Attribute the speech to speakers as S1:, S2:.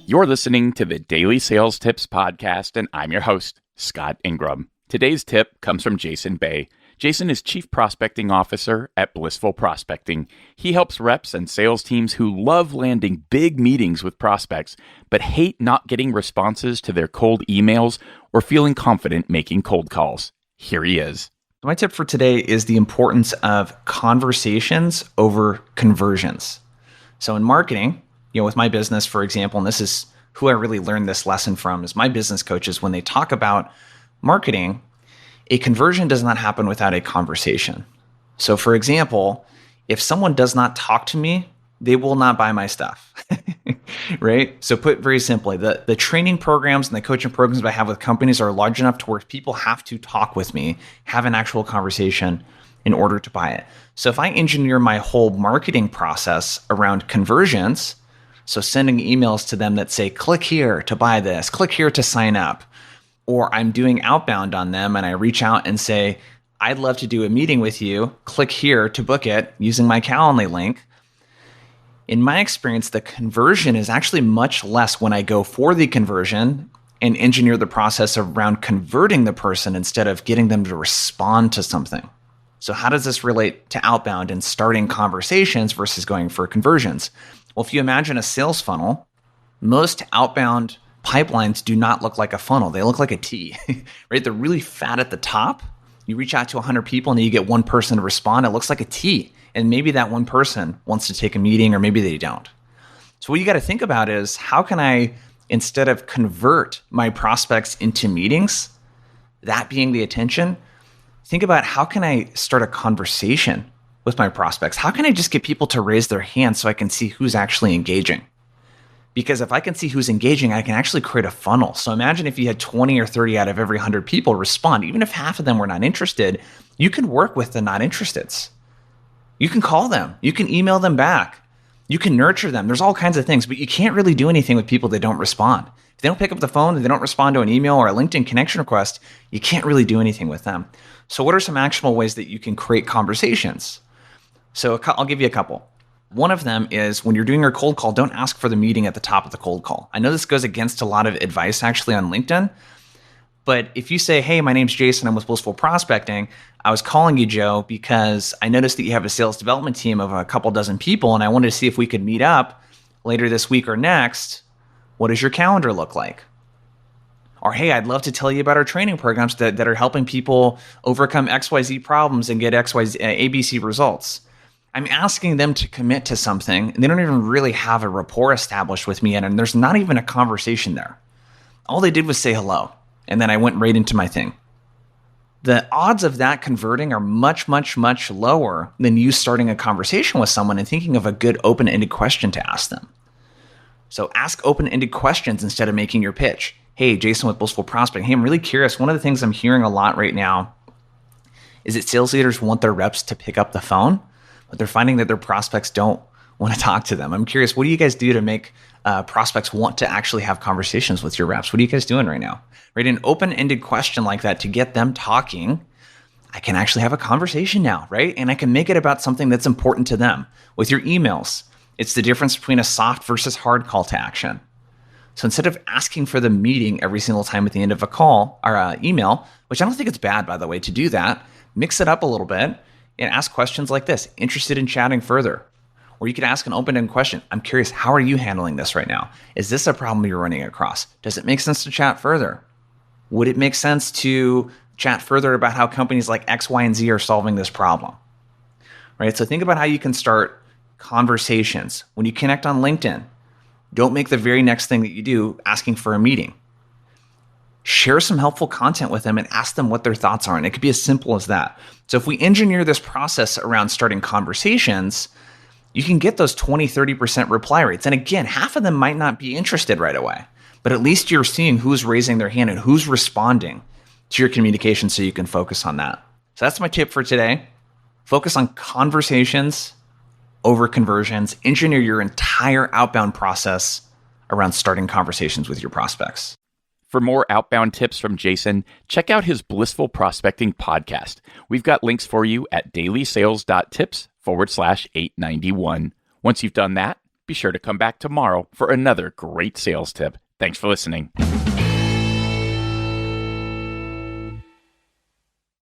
S1: You're listening to the Daily Sales Tips podcast, and I'm your host, Scott Ingram. Today's tip comes from Jason Bay. Jason is Chief Prospecting Officer at Blissful Prospecting. He helps reps and sales teams who love landing big meetings with prospects, but hate not getting responses to their cold emails or feeling confident making cold calls. Here he is.
S2: My tip for today is the importance of conversations over conversions. So in marketing, with my business, for example, and this is who I really learned this lesson from, is my business coaches. When they talk about marketing, a conversion does not happen without a conversation. So for example, if someone does not talk to me, they will not buy my stuff, right? So put very simply, the training programs and the coaching programs that I have with companies are large enough to where people have to talk with me, have an actual conversation in order to buy it. So if I engineer my whole marketing process around conversions, so sending emails to them that say, click here to buy this, click here to sign up, or I'm doing outbound on them and I reach out and say, I'd love to do a meeting with you, click here to book it using my Calendly link. In my experience, the conversion is actually much less when I go for the conversion and engineer the process around converting the person instead of getting them to respond to something. So how does this relate to outbound and starting conversations versus going for conversions? Well, if you imagine a sales funnel, most outbound pipelines do not look like a funnel. They look like a T, right? They're really fat at the top. You reach out to 100 people and you get one person to respond. It looks like a T. And maybe that one person wants to take a meeting or maybe they don't. So what you got to think about is, how can I, instead of convert my prospects into meetings, that being the attention, think about how can I start a conversation with my prospects? How can I just get people to raise their hands so I can see who's actually engaging? Because if I can see who's engaging, I can actually create a funnel. So imagine if you had 20 or 30 out of every 100 people respond. Even if half of them were not interested, you can work with the not interesteds. You can call them. You can email them back. You can nurture them. There's all kinds of things, but you can't really do anything with people that don't respond. If they don't pick up the phone, if they don't respond to an email or a LinkedIn connection request, you can't really do anything with them. So what are some actionable ways that you can create conversations? So I'll give you a couple. One of them is, when you're doing your cold call, don't ask for the meeting at the top of the cold call. I know this goes against a lot of advice actually on LinkedIn, but if you say, hey, my name's Jason, I'm with Blissful Prospecting. I was calling you, Joe, because I noticed that you have a sales development team of a couple dozen people, and I wanted to see if we could meet up later this week or next. What does your calendar look like? Or, hey, I'd love to tell you about our training programs that are helping people overcome XYZ problems and get ABC results. I'm asking them to commit to something, and they don't even really have a rapport established with me yet, and there's not even a conversation there. All they did was say hello, and then I went right into my thing. The odds of that converting are much, much, much lower than you starting a conversation with someone and thinking of a good open-ended question to ask them. So ask open-ended questions instead of making your pitch. Hey, Jason with Blissful Prospecting. Hey, I'm really curious. One of the things I'm hearing a lot right now is that sales leaders want their reps to pick up the phone, but they're finding that their prospects don't want to talk to them. I'm curious, what do you guys do to make prospects want to actually have conversations with your reps? What are you guys doing right now? Right, an open-ended question like that to get them talking, I can actually have a conversation now, right? And I can make it about something that's important to them. With your emails, it's the difference between a soft versus hard call to action. So instead of asking for the meeting every single time at the end of a call or email, which I don't think it's bad, by the way, to do that, mix it up a little bit and ask questions like this: interested in chatting further? Or you could ask an open-ended question. I'm curious, how are you handling this right now? Is this a problem you're running across? Does it make sense to chat further? Would it make sense to chat further about how companies like X, Y, and Z are solving this problem? Right? So think about how you can start conversations. When you connect on LinkedIn, don't make the very next thing that you do asking for a meeting. Share some helpful content with them and ask them what their thoughts are. And it could be as simple as that. So if we engineer this process around starting conversations, you can get those 20, 30% reply rates. And again, half of them might not be interested right away, but at least you're seeing who's raising their hand and who's responding to your communication so you can focus on that. So that's my tip for today. Focus on conversations over conversions. Engineer your entire outbound process around starting conversations with your prospects.
S1: For more outbound tips from Jason, check out his Blissful Prospecting podcast. We've got links for you at DailySales.Tips /891. Once you've done that, Be sure to come back tomorrow for another great sales tip. Thanks for listening.